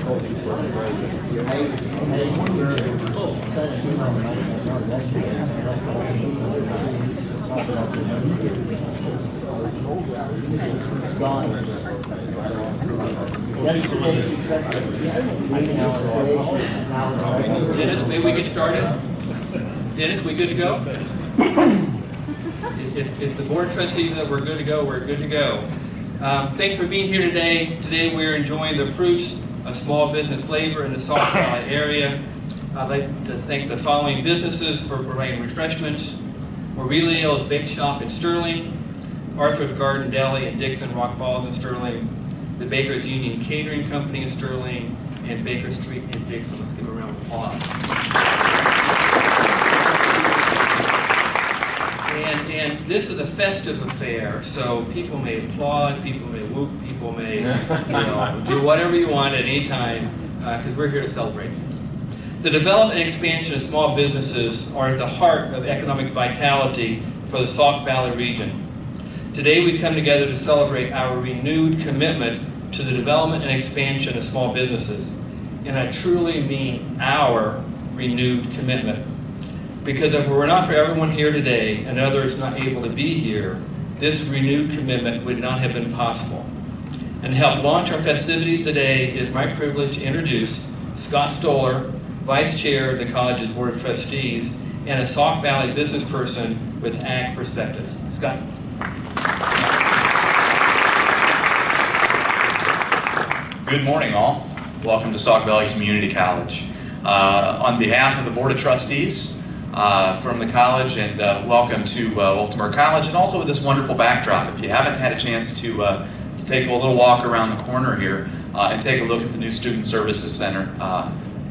Dennis, may we get started? Dennis, we good to go? If the board trustees that we're good to go, we're good to go. Thanks for being here today. Today we're enjoying the fruits of small business labor in the Sauk Valley area. I'd like to thank the following businesses for providing refreshments: Aurelio's Bake Shop in Sterling, Arthur's Garden Deli in Dixon, Rock Falls in Sterling, the Baker's Union Catering Company in Sterling, and Baker Street in Dixon. Let's give them a round of applause. And this is a festive affair, so people may applaud, people may whoop, people may do whatever you want at any time, because we're here to celebrate. The development and expansion of small businesses are at the heart of economic vitality for the Sauk Valley region. Today we come together to celebrate our renewed commitment to the development and expansion of small businesses. And I truly mean our renewed commitment. Because if it were not for everyone here today and others not able to be here, this renewed commitment would not have been possible. And to help launch our festivities today, it is my privilege to introduce Scott Stoller, Vice Chair of the college's Board of Trustees, and a Sauk Valley business person with Ag Perspectives. Scott. Good morning, all. Welcome to Sauk Valley Community College. On behalf of the Board of Trustees from the college, and welcome to Baltimore College, and also with this wonderful backdrop. If you haven't had a chance to take a little walk around the corner here and take a look at the new Student Services Center,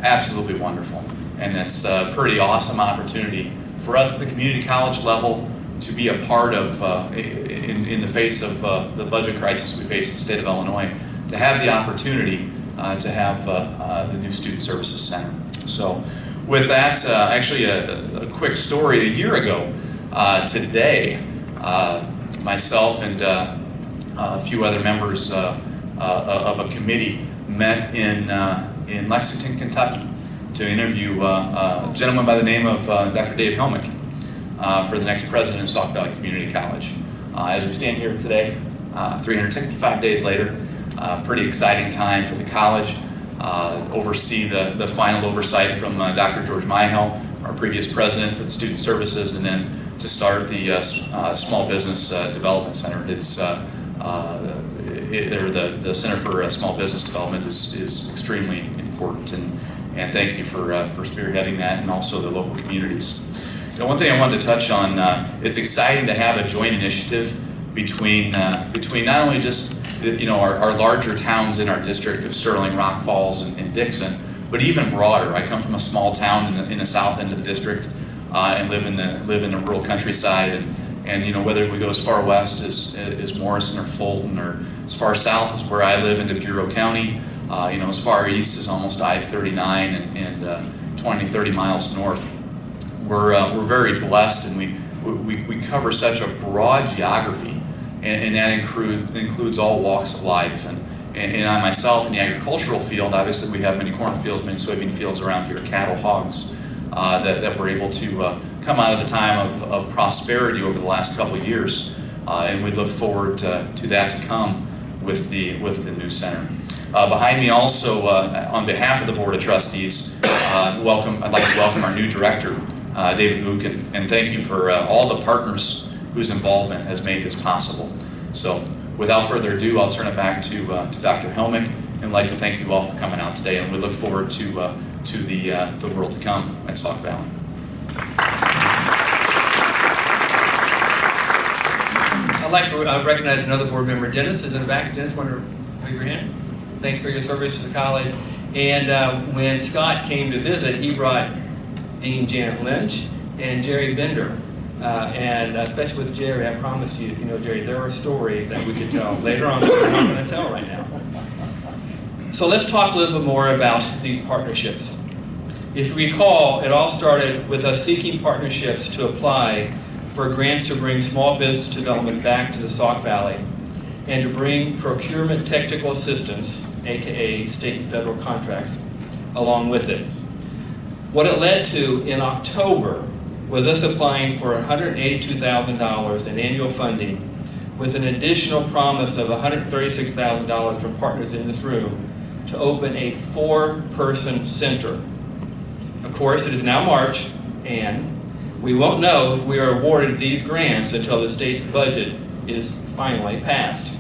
absolutely wonderful. And it's a pretty awesome opportunity for us at the community college level to be a part of, in the face of the budget crisis we face in the state of Illinois, to have the opportunity to have the new Student Services Center. So with that, actually a quick story. A year ago today, myself and a few other members of a committee met in Lexington, Kentucky to interview a gentleman by the name of Dr. Dave Helmick for the next president of Sauk Valley Community College. As we stand here today, 365 days later, pretty exciting time for the college. Oversee the final oversight from Dr. George Myhill, our previous president for the Student Services, and then to start the Small Business Development Center. It's the Center for Small Business Development is extremely important, and thank you for spearheading that, and also the local communities. You know, one thing I wanted to touch on, it's exciting to have a joint initiative between not only just our larger towns in our district of Sterling, Rock Falls, and Dixon, but even broader. I come from a small town in the south end of the district and live in the rural countryside, and whether we go as far west as Morrison or Fulton, or as far south as where I live into Bureau County, as far east as almost I-39 and 20, 30 miles north. We're very blessed, and we cover such a broad geography. And that includes all walks of life. And I myself in the agricultural field, obviously we have many cornfields, many soybean fields around here, cattle, hogs, that we're able to come out of the time of prosperity over the last couple of years. And we look forward to that to come with the new center. Behind me also, on behalf of the Board of Trustees, I'd like to welcome our new director, David Luke, and thank you for all the partners whose involvement has made this possible. So without further ado, I'll turn it back to Dr. Helmick, and I'd like to thank you all for coming out today, and we look forward to the world to come at Sauk Valley. I'd like to recognize another board member. Dennis is in the back. Dennis, want to wave your hand? Thanks for your service to the college. And when Scott came to visit, he brought Dean Janet Lynch and Jerry Bender. And especially with Jerry, I promised you, if you know Jerry, there are stories that we could tell later on that we're not going to tell right now. So let's talk a little bit more about these partnerships. If you recall, it all started with us seeking partnerships to apply for grants to bring small business development back to the Sauk Valley, and to bring procurement technical assistance aka state and federal contracts, along with it. What it led to in October was us applying for $182,000 in annual funding with an additional promise of $136,000 from partners in this room to open a 4-person center. Of course, it is now March, and we won't know if we are awarded these grants until the state's budget is finally passed.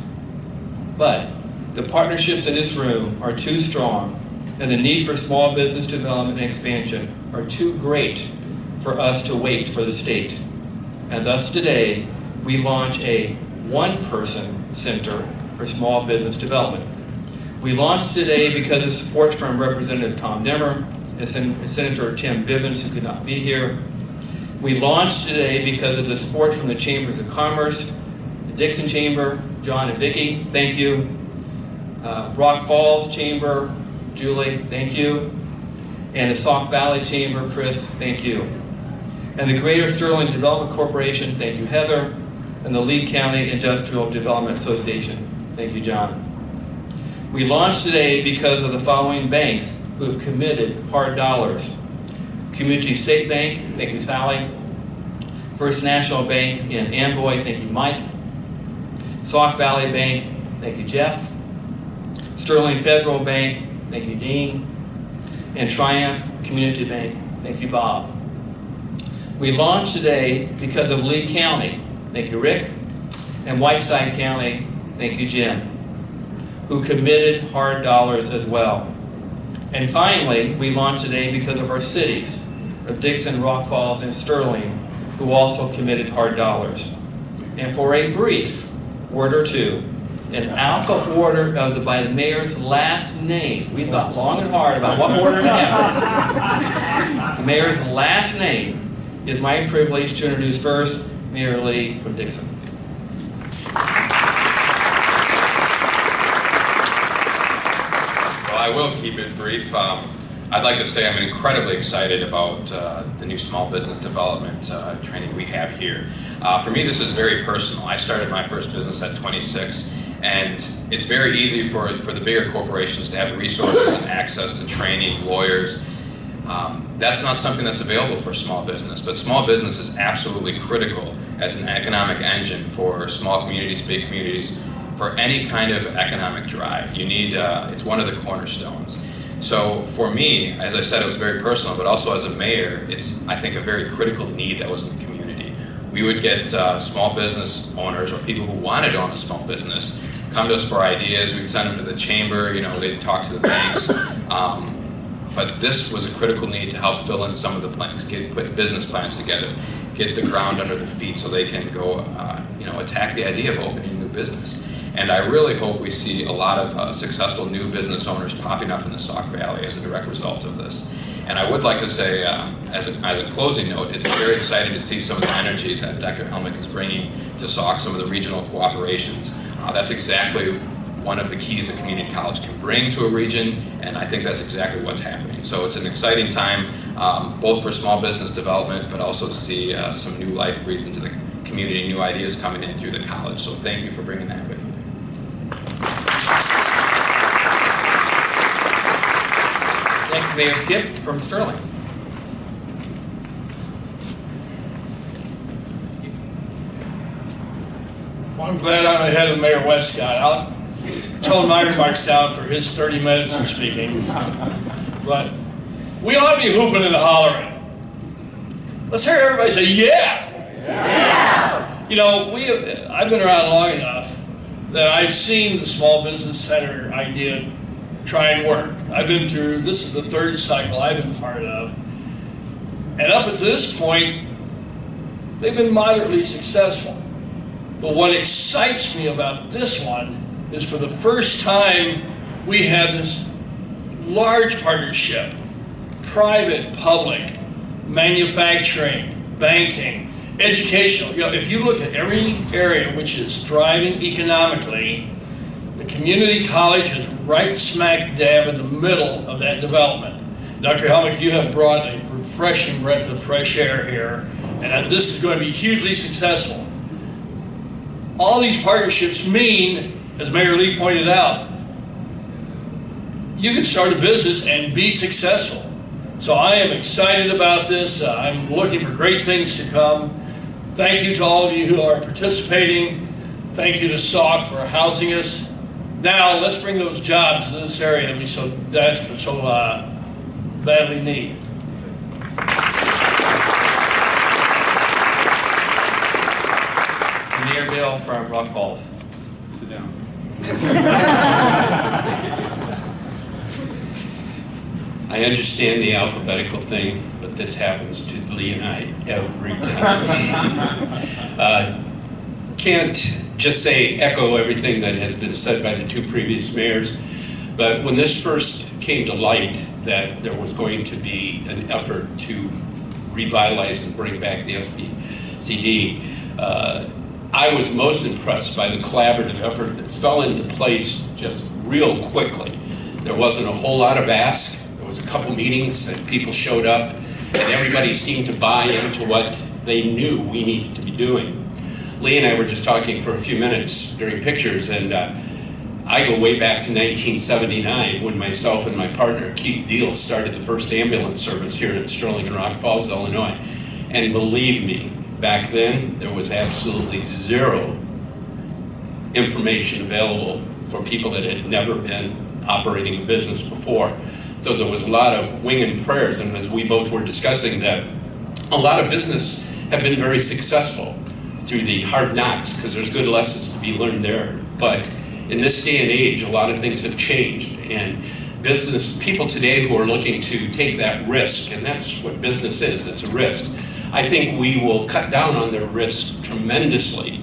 But the partnerships in this room are too strong, and the need for small business development and expansion are too great for us to wait for the state. And thus today, we launch a 1-person center for small business development. We launched today because of support from Representative Tom Nimmer and Senator Tim Bivens, who could not be here. We launched today because of the support from the Chambers of Commerce, the Dixon Chamber, John and Vicki, thank you. Rock Falls Chamber, Julie, thank you. And the Sauk Valley Chamber, Chris, thank you. And the Greater Sterling Development Corporation, thank you, Heather. And the Lee County Industrial Development Association, thank you, John. We launched today because of the following banks who have committed hard dollars. Community State Bank, thank you, Sally. First National Bank in Amboy, thank you, Mike. Sauk Valley Bank, thank you, Jeff. Sterling Federal Bank, thank you, Dean. And Triumph Community Bank, thank you, Bob. We launched today because of Lee County, thank you, Rick. And Whiteside County, thank you, Jim, who committed hard dollars as well. And finally, we launched today because of our cities of Dixon, Rock Falls, and Sterling, who also committed hard dollars. And for a brief word or two, in alpha order by the mayor's last name. We thought long and hard about what order to have this. The mayor's last name is my privilege to introduce first Mayor Lee from Dixon. Well, I will keep it brief. I'd like to say I'm incredibly excited about the new small business development training we have here. For me, this is very personal. I started my first business at 26, and it's very easy for the bigger corporations to have resources and access to training, lawyers. That's not something that's available for small business, but small business is absolutely critical as an economic engine for small communities, big communities, for any kind of economic drive. You need, it's one of the cornerstones. So for me, as I said, it was very personal, but also as a mayor, it's, I think, a very critical need that was in the community. We would get small business owners or people who wanted to own a small business come to us for ideas. We'd send them to the chamber, you know, they'd talk to the banks. But this was a critical need to help fill in some of the blanks, put business plans together, get the ground under their feet so they can go, you know, attack the idea of opening a new business. And I really hope we see a lot of successful new business owners popping up in the Sauk Valley as a direct result of this. And I would like to say, as a closing note, it's very exciting to see some of the energy that Dr. Helmick is bringing to Sauk, some of the regional cooperations. That's exactly one of the keys a community college can bring to a region, and I think that's exactly what's happening. So it's an exciting time, both for small business development, but also to see some new life breathed into the community, new ideas coming in through the college. So thank you for bringing that with you. Next, Mayor Skip from Sterling. Well, I'm glad I'm ahead of Mayor Westcott. I'll tone my remarks down for his 30 minutes of speaking. But we ought to be hooping and hollering. Let's hear everybody say, yeah! Yeah! You know, I've been around long enough that I've seen the small business center idea try and work. I've been through, this is the third cycle I've been part of. And up at this point, they've been moderately successful. But what excites me about this one is for the first time we have this large partnership, private, public, manufacturing, banking, educational. You know, if you look at every area which is thriving economically, the community college is right smack dab in the middle of that development. Dr. Helmick, you have brought a refreshing breath of fresh air here, and this is going to be hugely successful. All these partnerships mean, as Mayor Lee pointed out, you can start a business and be successful. So I am excited about this. I'm looking for great things to come. Thank you to all of you who are participating. Thank you to Sauk for housing us. Now let's bring those jobs to this area that we so badly need. Mayor Bill from Rock Falls. Sit down. I understand the alphabetical thing, but this happens to Lee and I every time. Can't just say echo everything that has been said by the two previous mayors, but when this first came to light that there was going to be an effort to revitalize and bring back the SVCC, I was most impressed by the collaborative effort that fell into place just real quickly. There wasn't a whole lot of ask. There was a couple meetings and people showed up and everybody seemed to buy into what they knew we needed to be doing. Lee and I were just talking for a few minutes during pictures, and I go way back to 1979 when myself and my partner Keith Deal started the first ambulance service here in Sterling and Rock Falls, Illinois. And believe me, back then there was absolutely zero information available for people that had never been operating a business before. So there was a lot of winged prayers, and as we both were discussing that, a lot of business have been very successful through the hard knocks, because there's good lessons to be learned there. But in this day and age, a lot of things have changed, and business people today who are looking to take that risk, and that's what business is, it's a risk. I think we will cut down on their risk tremendously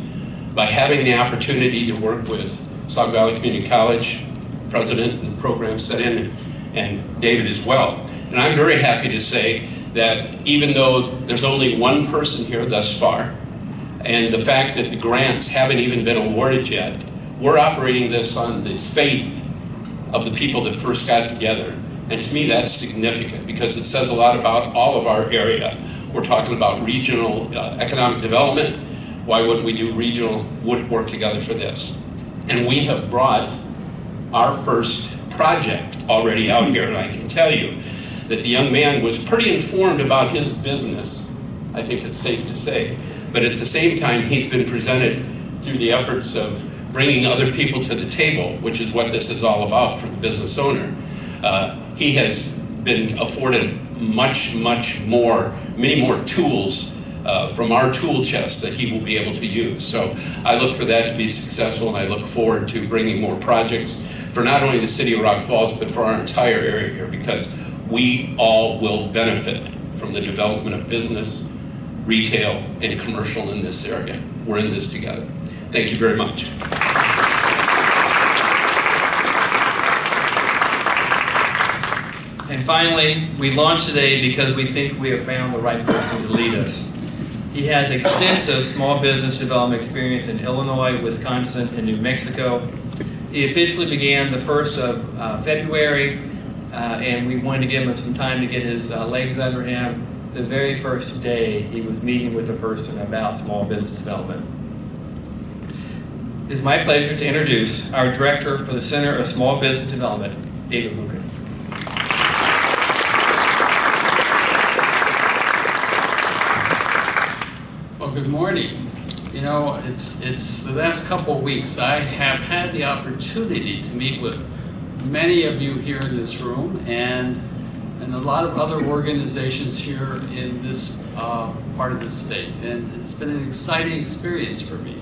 by having the opportunity to work with Sauk Valley Community College president and the program set in, and David as well. And I'm very happy to say that even though there's only one person here thus far, and the fact that the grants haven't even been awarded yet, we're operating this on the faith of the people that first got together. And to me that's significant because it says a lot about all of our area. We're talking about regional economic development. Why wouldn't we do regional work together for this? And we have brought our first project already out here, and I can tell you that the young man was pretty informed about his business, I think it's safe to say. But at the same time, he's been presented through the efforts of bringing other people to the table, which is what this is all about for the business owner. He has been afforded many more tools from our tool chest that he will be able to use. So I look for that to be successful, and I look forward to bringing more projects for not only the city of Rock Falls, but for our entire area here, because we all will benefit from the development of business, retail, and commercial in this area. We're in this together. Thank you very much. And finally, we launched today because we think we have found the right person to lead us. He has extensive small business development experience in Illinois, Wisconsin, and New Mexico. He officially began the 1st of February, and we wanted to give him some time to get his legs under him. The very first day, he was meeting with a person about small business development. It is my pleasure to introduce our Director for the Center of Small Business Development, David Lucan. Well, good morning. You know, it's the last couple of weeks I have had the opportunity to meet with many of you here in this room and a lot of other organizations here in this part of the state, and it's been an exciting experience for me.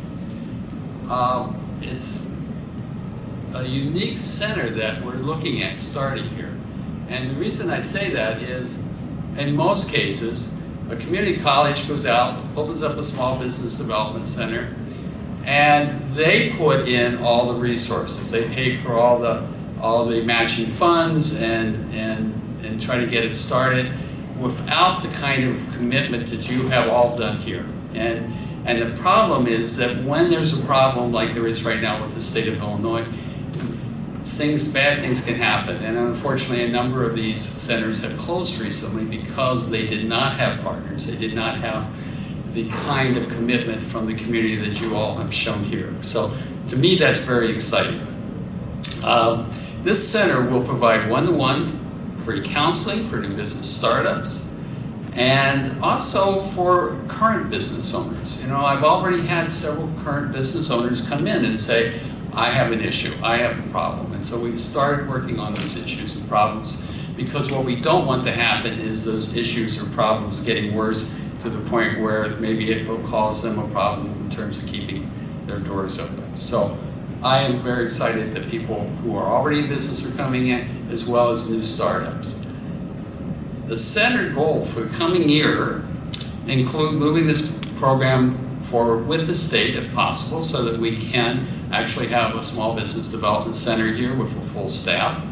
It's a unique center that we're looking at starting here, and the reason I say that is, in most cases, a community college goes out, opens up a small business development center, and they put in all the resources. They pay for all the matching funds and try to get it started without the kind of commitment that you have all done here. And the problem is that when there's a problem like there is right now with the state of Illinois, bad things can happen. And unfortunately, a number of these centers have closed recently because they did not have partners. They did not have the kind of commitment from the community that you all have shown here. So to me, that's very exciting. This center will provide one-to-one free counseling for new business startups and also for current business owners. You know, I've already had several current business owners come in and say, I have an issue, I have a problem. And so we've started working on those issues and problems, because what we don't want to happen is those issues or problems getting worse to the point where maybe it will cause them a problem in terms of keeping their doors open. So I am very excited that people who are already in business are coming in, as well as new startups. The center goal for the coming year include moving this program forward with the state if possible, so that we can actually have a small business development center here with a full staff.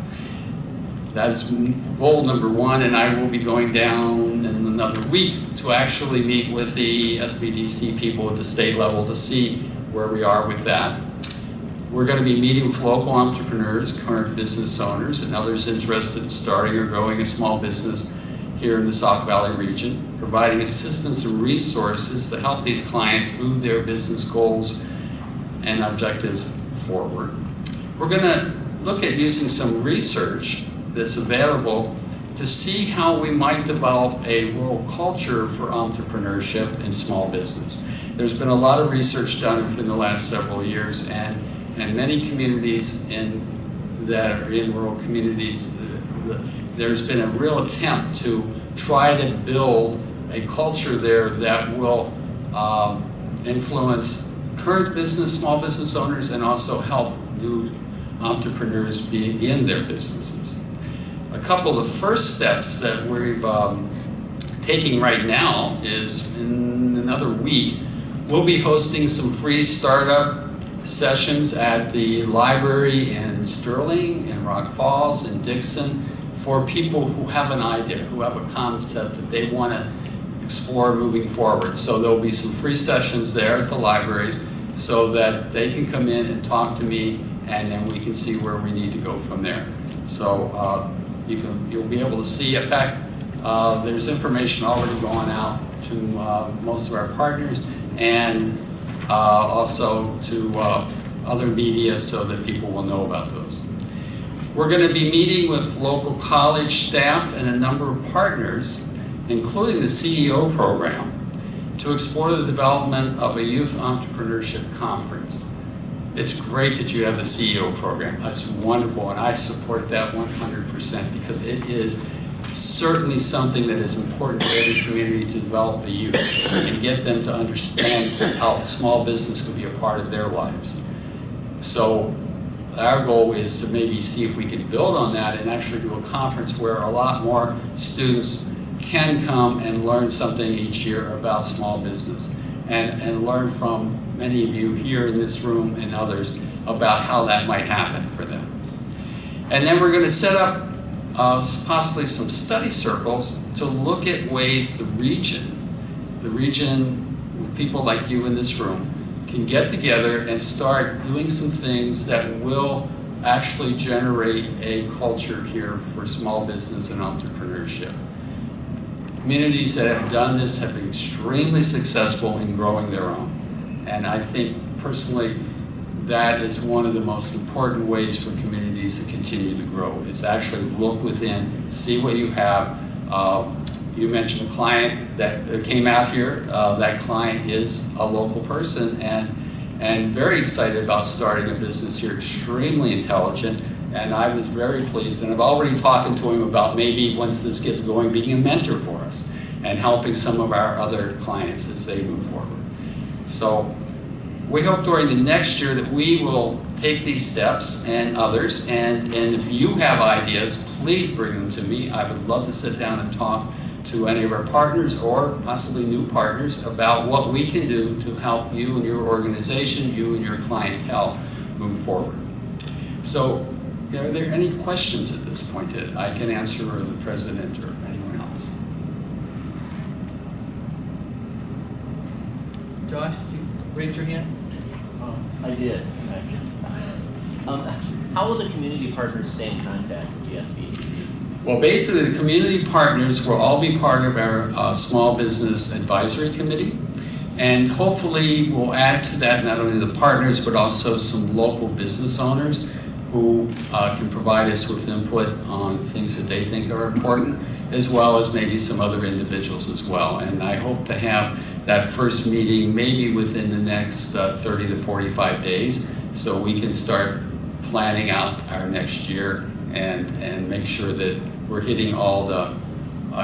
That is goal number one, and I will be going down in another week to actually meet with the SVCC people at the state level to see where we are with that. We're going to be meeting with local entrepreneurs, current business owners, and others interested in starting or growing a small business here in the Sauk Valley region, providing assistance and resources to help these clients move their business goals and objectives forward. We're going to look at using some research that's available to see how we might develop a rural culture for entrepreneurship and small business. There's been a lot of research done within the last several years, and many communities that are in rural communities, there's been a real attempt to try to build a culture there that will influence current business, small business owners, and also help new entrepreneurs begin their businesses. A couple of the first steps that we're taking right now is in another week, we'll be hosting some free startup sessions at the library in Sterling, in Rock Falls, in Dixon, for people who have an idea, who have a concept that they want to explore moving forward. So there'll be some free sessions there at the libraries so that they can come in and talk to me, and then we can see where we need to go from there. So you'll be able to see. In fact, there's information already going out to most of our partners, and also to other media, so that people will know about those. We're going to be meeting with local college staff and a number of partners, including the CEO program, to explore the development of a youth entrepreneurship conference. It's great that you have the CEO program. That's wonderful, and I support that 100%, because it is certainly something that is important to every community, to develop the youth and get them to understand how small business can be a part of their lives. So our goal is to maybe see if we can build on that and actually do a conference where a lot more students can come and learn something each year about small business, and learn from many of you here in this room and others about how that might happen for them. And then we're going to set up possibly some study circles to look at ways the region with people like you in this room can get together and start doing some things that will actually generate a culture here for small business and entrepreneurship. Communities that have done this have been extremely successful in growing their own. And I think personally that is one of the most important ways for communities to continue to grow, is actually look within, see what you have. You mentioned a client that came out here. That client is a local person and very excited about starting a business here, extremely intelligent. And I was very pleased, and I've already talked to him about maybe once this gets going, being a mentor for us and helping some of our other clients as they move forward. So we hope during the next year that we will take these steps and others, and if you have ideas, please bring them to me. I would love to sit down and talk to any of our partners or possibly new partners about what we can do to help you and your organization, you and your clientele move forward. So are there any questions at this point that I can answer, or the president or anyone else? Josh, did you raise your hand? I did, actually. How will the community partners stay in contact with the SVCC? Well, basically, the community partners will all be part of our Small Business Advisory Committee. And hopefully, we'll add to that not only the partners, but also some local business owners who can provide us with input on things that they think are important, as well as maybe some other individuals as well. And I hope to have that first meeting maybe within the next 30 to 45 days, so we can start planning out our next year and make sure that we're hitting all the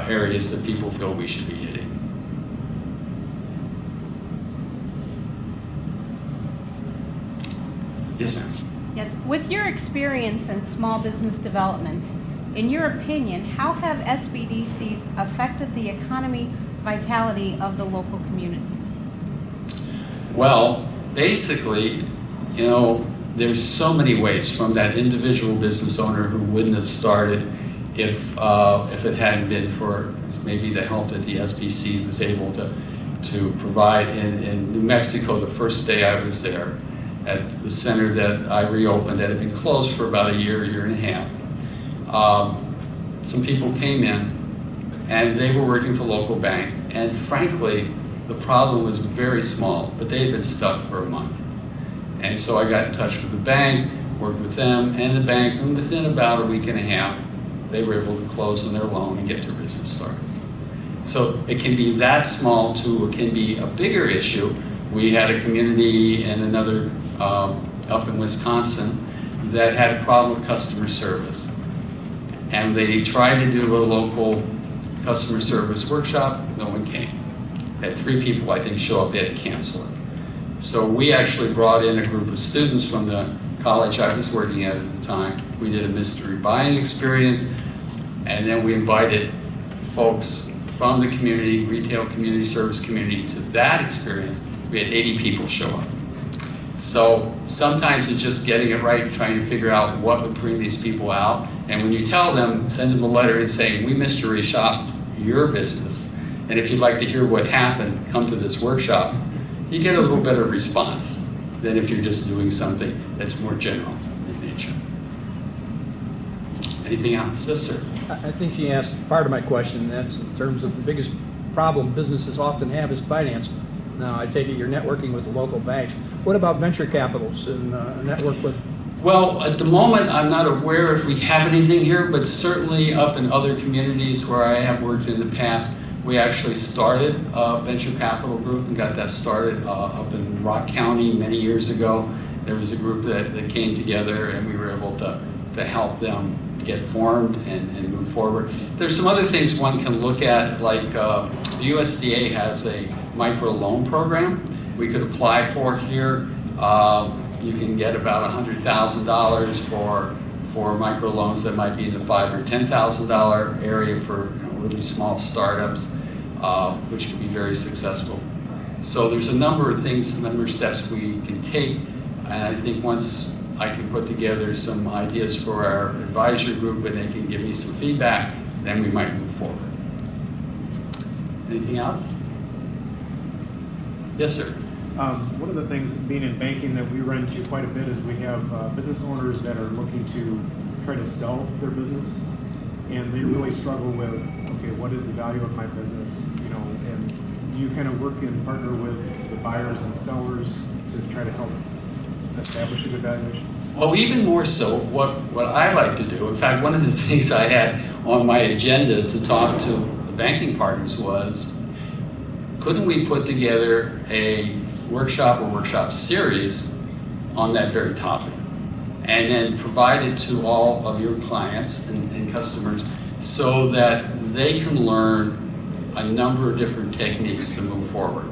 areas that people feel we should be hitting. Yes, ma'am. Yes, with your experience in small business development, in your opinion, how have SVDCs affected the economy vitality of the local communities? Well, basically, you know, there's so many ways, from that individual business owner who wouldn't have started if it hadn't been for maybe the help that the SVC was able to provide. In New Mexico, the first day I was there, at the center that I reopened that had been closed for about a year and a half. Some people came in and they were working for a local bank, and frankly, the problem was very small, but they had been stuck for a month. And so I got in touch with the bank, worked with them and the bank, and within about a week and a half, they were able to close on their loan and get their business started. So it can be that small to, it can be a bigger issue. We had a community in another, up in Wisconsin, that had a problem with customer service. And they tried to do a local customer service workshop, no one came. Had 3 people, I think, show up, they had to cancel it. So we actually brought in a group of students from the college I was working at the time. We did a mystery buying experience, and then we invited folks from the community, retail community, service community, to that experience. We had 80 people show up. So sometimes it's just getting it right, trying to figure out what would bring these people out. And when you tell them, send them a letter and say, we mystery shopped your business, and if you'd like to hear what happened, come to this workshop, you get a little better response than if you're just doing something that's more general in nature. Anything else? Yes, sir. I think she asked part of my question, and that's in terms of the biggest problem businesses often have is finance. Now, I take it you're networking with the local banks. What about venture capitals and network with? Well, at the moment, I'm not aware if we have anything here, but certainly up in other communities where I have worked in the past, we actually started a venture capital group and got that started up in Rock County many years ago. There was a group that came together, and we were able to help them get formed and move forward. There's some other things one can look at, like the USDA has a micro loan program we could apply for here. You can get about $100,000 for micro loans that might be in the $5,000 or $10,000 area for really small startups, which can be very successful. So there's a number of things, a number of steps we can take, and I think once I can put together some ideas for our advisory group and they can give me some feedback, then we might move forward. Anything else? Yes, sir. One of the things, being in banking, that we run into quite a bit is we have business owners that are looking to try to sell their business, and they really struggle with, okay, what is the value of my business, you know, and do you kind of work and partner with the buyers and sellers to try to help establish a good valuation? Well, even more so, what I like to do, in fact, one of the things I had on my agenda to talk to the banking partners was, couldn't we put together a workshop or workshop series on that very topic, and then provide it to all of your clients and customers so that they can learn a number of different techniques to move forward.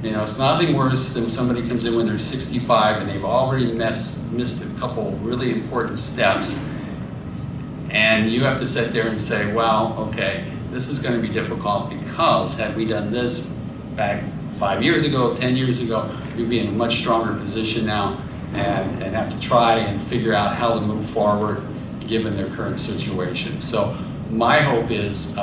You know, it's nothing worse than somebody comes in when they're 65 and they've already missed a couple really important steps, and you have to sit there and say, well, okay, this is going to be difficult because had we done this back 5 years ago, 10 years ago, we'd be in a much stronger position now and have to try and figure out how to move forward given their current situation. So my hope is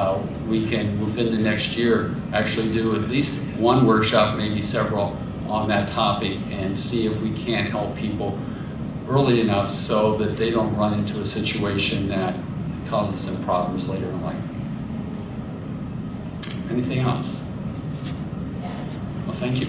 we can, within the next year, actually do at least one workshop, maybe several, on that topic and see if we can help people early enough so that they don't run into a situation that causes them problems later in life. Anything else? Well, thank you.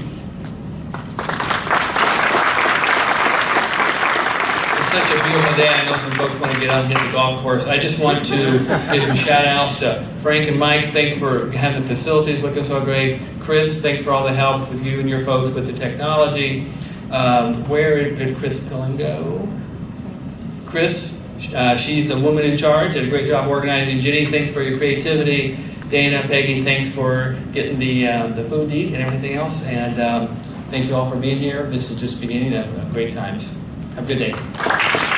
Yes, such a beautiful day. I know some folks want to get out and hit the golf course. I just want to give some shout outs to Frank and Mike. Thanks for having the facilities looking so great. Chris, thanks for all the help with you and your folks with the technology. Where did Chris Pillen go? Chris, she's a woman in charge, did a great job organizing. Jenny, thanks for your creativity. Dana, Peggy, thanks for getting the food to eat and everything else. And thank you all for being here. This is just beginning of great times. Have a good day.